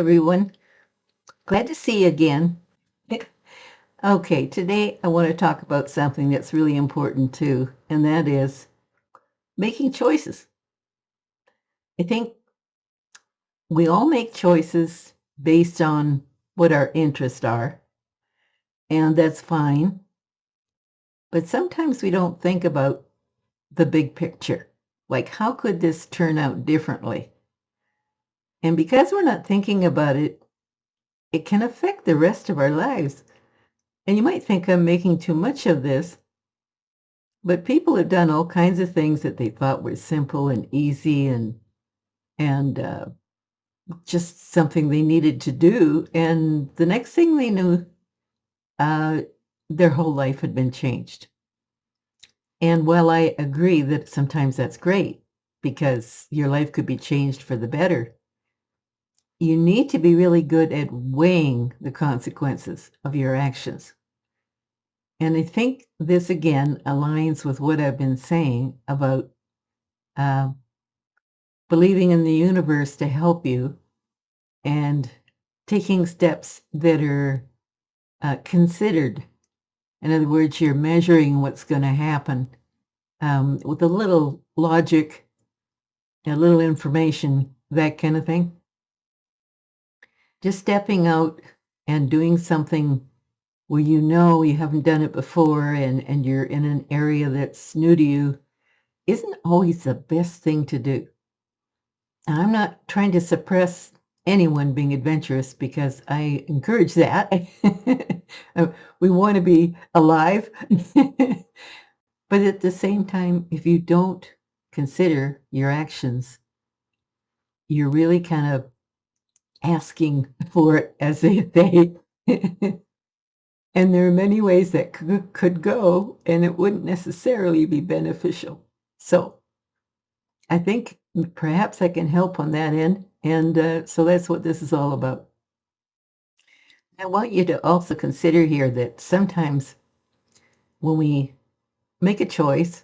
everyone. Glad to see you again. Okay, today I want to talk about something that's really important too, and that is making choices. I think we all make choices based on what our interests are, and that's fine. But sometimes we don't think about the big picture. Like, how could this turn out differently? And because we're not thinking about it, it can affect the rest of our lives. And you might think I'm making too much of this, but people have done all kinds of things that they thought were simple and easy and just something they needed to do, and the next thing they knew, uh, their whole life had been changed. And while I agree that sometimes that's great because your life could be changed for the better, you need to be really good at weighing the consequences of your actions. And I think this again aligns with what I've been saying about uh, believing in the universe to help you and taking steps that are considered. In other words, you're measuring what's going to happen with a little logic, a little information, that kind of thing. Just stepping out and doing something where you know you haven't done it before and you're in an area that's new to you isn't always the best thing to do. And I'm not trying to suppress anyone being adventurous because I encourage that. We want to be alive. But at the same time, if you don't consider your actions, you're really kind of asking for it, as they say. And there are many ways that could go, and it wouldn't necessarily be beneficial. So I think perhaps I can help on that end. And so that's what this is all about. I want you to also consider here that sometimes when we make a choice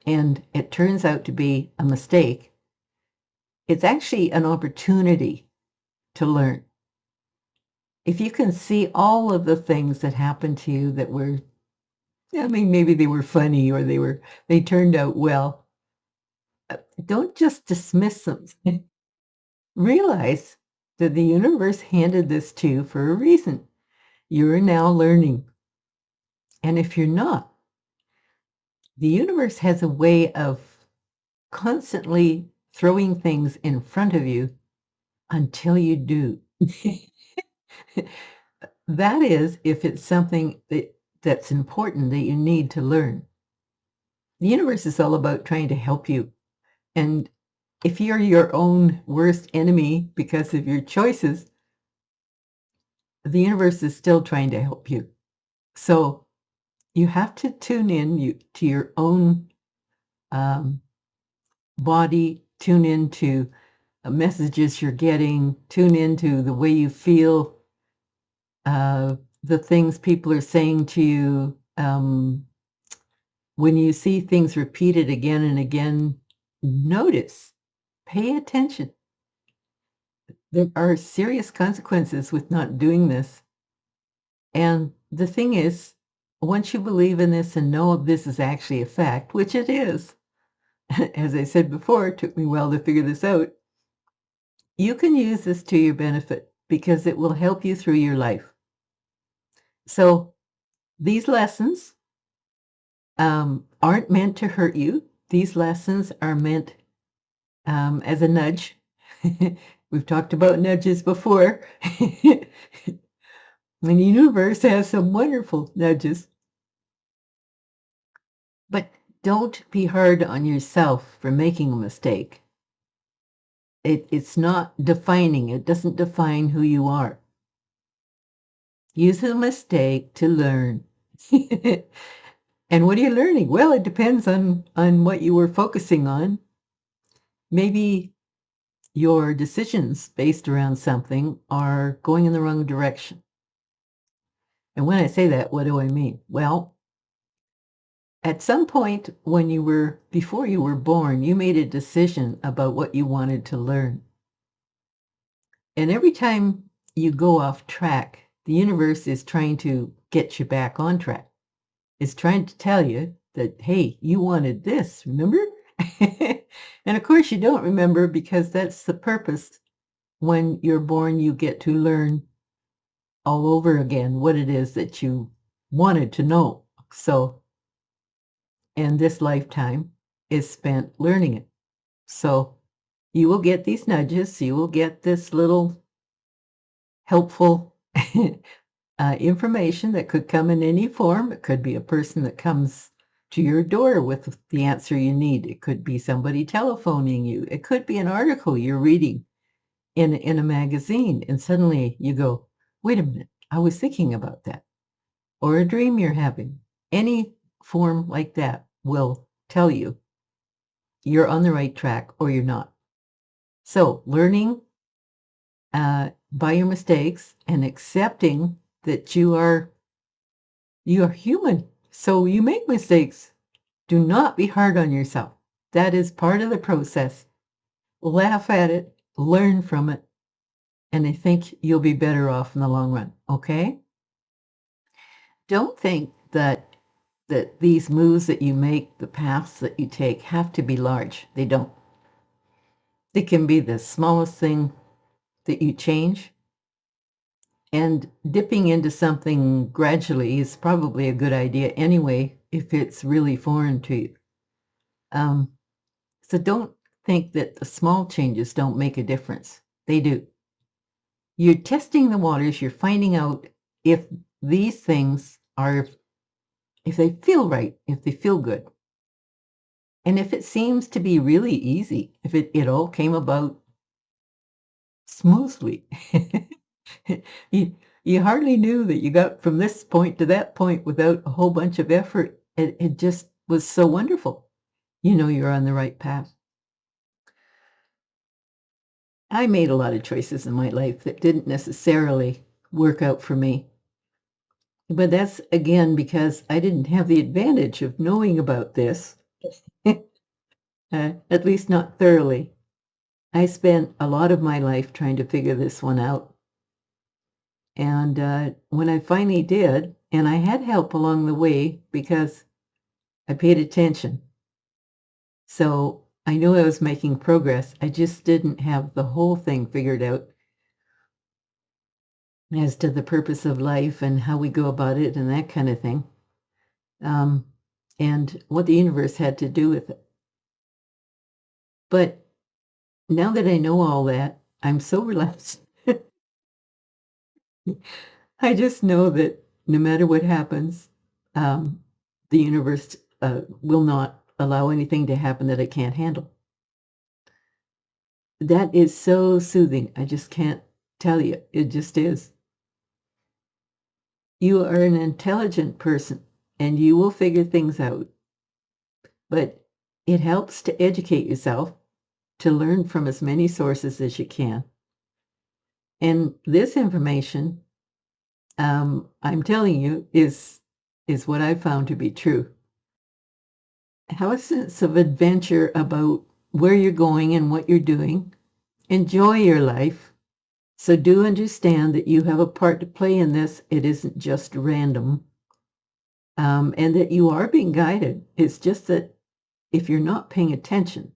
and it turns out to be a mistake, it's actually an opportunity to learn. If you can see all of the things that happened to you that were, I mean, maybe they were funny or they turned out well, don't just dismiss them. Realize that the universe handed this to you for a reason. You're now learning. And if you're not, the universe has a way of constantly throwing things in front of you until you do. That is, if it's something that's important that you need to learn. The universe is all about trying to help you. And if you're your own worst enemy because of your choices, the universe is still trying to help you. So you have to tune in to your own um, body, tune into messages you're getting, tune into the way you feel, the things people are saying to you. When you see things repeated again and again, notice, pay attention. There are serious consequences with not doing this. And the thing is, once you believe in this and know this is actually a fact, which it is, as I said before, it took me a while to figure this out, you can use this to your benefit because it will help you through your life. So these lessons aren't meant to hurt you. These lessons are meant as a nudge. We've talked about nudges before. And the universe has some wonderful nudges. But don't be hard on yourself for making a mistake. It's not defining, it doesn't define who you are. Use a mistake to learn. And what are you learning? Well, it depends on what you were focusing on. Maybe your decisions based around something are going in the wrong direction. And when I say that, what do I mean? Well, at some point before you were born, you made a decision about what you wanted to learn. And every time you go off track, the universe is trying to get you back on track. It's trying to tell you that, hey, you wanted this, remember? And of course, you don't remember because that's the purpose. When you're born, you get to learn all over again what it is that you wanted to know. So, and this lifetime is spent learning it. So, you will get these nudges, you will get this little helpful information that could come in any form. It could be a person that comes to your door with the answer you need. It could be somebody telephoning you. It could be an article you're reading in a magazine, and suddenly you go, wait a minute, I was thinking about that. Or a dream you're having. Any form like that will tell you you're on the right track or you're not. So learning by your mistakes and accepting that you are human. So you make mistakes. Do not be hard on yourself. That is part of the process. Laugh at it, learn from it, and I think you'll be better off in the long run, okay? Don't think that these moves that you make, the paths that you take, have to be large. They don't. They can be the smallest thing that you change, and dipping into something gradually is probably a good idea anyway if it's really foreign to you. So don't think that the small changes don't make a difference. They do. You're testing the waters. You're finding out if these things are, if they feel right, if they feel good. And if it seems to be really easy, if it all came about smoothly, you hardly knew that you got from this point to that point without a whole bunch of effort. It just was so wonderful. You know you're on the right path. I made a lot of choices in my life that didn't necessarily work out for me. But that's again because I didn't have the advantage of knowing about this, at least not thoroughly. I spent a lot of my life trying to figure this one out. And when I finally did, and I had help along the way because I paid attention. So I knew I was making progress. I just didn't have the whole thing figured out as to the purpose of life and how we go about it and that kind of thing. And what the universe had to do with it. But now that I know all that, I'm so relaxed. I just know that no matter what happens, um, the universe will not allow anything to happen that it can't handle. That is so soothing. I just can't tell you. It just is. You are an intelligent person and you will figure things out. But it helps to educate yourself, to learn from as many sources as you can. And this information, I'm telling you, is what I found to be true. Have a sense of adventure about where you're going and what you're doing. Enjoy your life. So do understand that you have a part to play in this. It isn't just random. And that you are being guided. It's just that if you're not paying attention,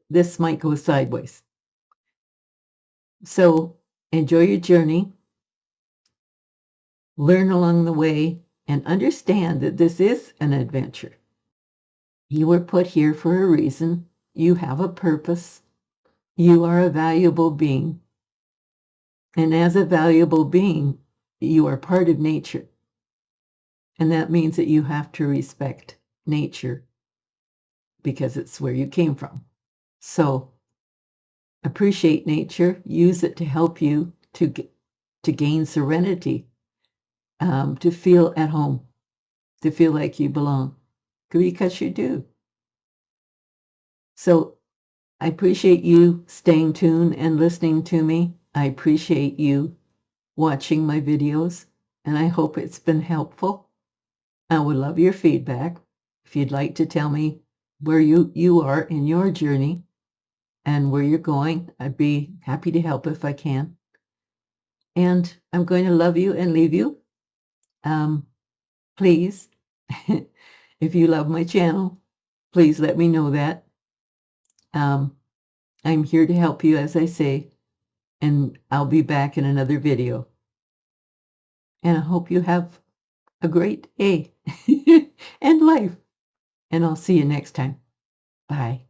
this might go sideways. So enjoy your journey. Learn along the way and understand that this is an adventure. You were put here for a reason. You have a purpose. You are a valuable being. And as a valuable being, you are part of nature. And that means that you have to respect nature because it's where you came from. So appreciate nature, use it to help you to gain serenity, to feel at home, to feel like you belong, because you do. So I appreciate you staying tuned and listening to me. I appreciate you watching my videos, and I hope it's been helpful. I would love your feedback. If you'd like to tell me where you are in your journey, and where you're going. I'd be happy to help if I can. And I'm going to love you and leave you. Please, if you love my channel, please let me know that. I'm here to help you, as I say, and I'll be back in another video. And I hope you have a great day and life. And I'll see you next time. Bye.